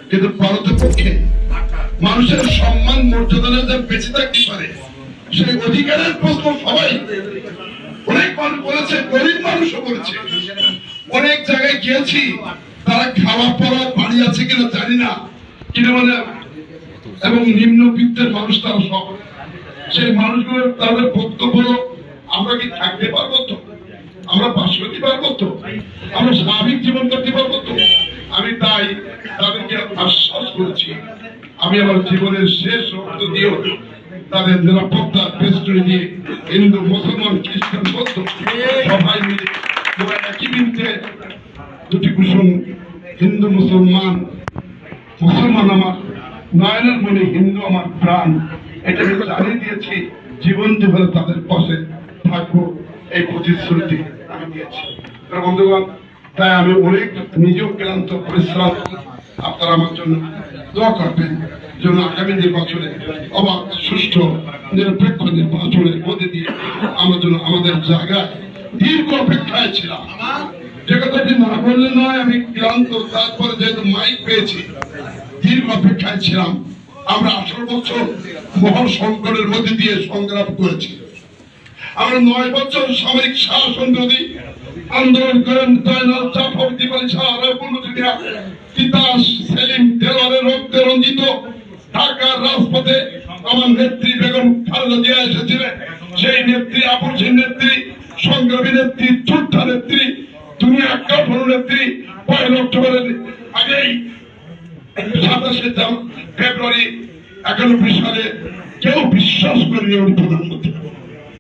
কিন্তু পক্ষে মানুষের সম্মান মর্যাদা বেঁচে থাকতে পারে সেই অধিকারের প্রশ্ন সবাই অনেক মানুষ বলেছে, গরিব মানুষও বলেছে। অনেক জায়গায় গিয়েছি, তারা খাওয়া পড়া বাড়ি আছে কিনা জানি না, কিন্তু মানে এবং নিম্নবিত্তের মানুষ তারা সব, সেই মানুষগুলো তাদের বক্তব্য, আমরা কি থাকতে পারবো তো, আমরা বাস করতে পারবো তো, আমরা স্বাভাবিক জীবন করতে পারবো তো। আমি তাই তাদেরকে আশ্বাস করছি, আমি আমার জীবনের শেষ রক্ত দিয়েও তাদের নিরাপত্তার বেষ্টনী দিয়ে হিন্দু মুসলমান খ্রিস্টান বৌদ্ধ সবাই মিলে একই বিন্দুতে দুটি কুসুম, হিন্দু মুসলমান, মুসলমান আমার নয়নের মনে, হিন্দু আমার প্রাণ, এটা আমি জানিয়ে দিয়েছি। জীবন জীবনে তাদের পাশে থাকবো, এই প্রতিশ্রুতি আমি দিয়েছি। বন্ধুগণ, তাই আমি অনেক নিজেও ক্লান্ত পরিশ্রম, আপনারা আমার জন্য দোয়া করবেন যেন আগামী নির্বাচনে অবাধ সুষ্ঠু নিরপেক্ষ নির্বাচনের মধ্যে দিয়ে আমরা যেন আমাদের জায়গায় দীর্ঘ অপেক্ষায় ছিলাম, যে কথাটি না বললে নয়, আমি ক্লান্ত। তারপরে যেহেতু মাইক পেয়েছি, দীর্ঘ অপেক্ষায় ছিলাম। আমরা 18 বছর মহা সংকটের মধ্যে দিয়ে সংগ্রাম করেছি। আমরা 9 বছর সামরিক শাসন বিরোধী আন্দোলন করেন। জয়নাল জাফর, দীপালি শাহ, তিতাস, সেলিম, দেলোয়ারের রক্তে রঞ্জিত ঢাকার রাজপথে আমার নেত্রী বেগম খালেদা জিয়া এসেছিলেন। সেই নেত্রী, আপসীন নেত্রী, সংগ্রামী নেত্রী, যোদ্ধা নেত্রী, দুনিয়া কাঠানো নেত্রী 1 অক্টোবরের আগেই 27 ফেব্রুয়ারি 91 সালে কেউ বিশ্বাস করেনি উনি প্রধানমন্ত্রী।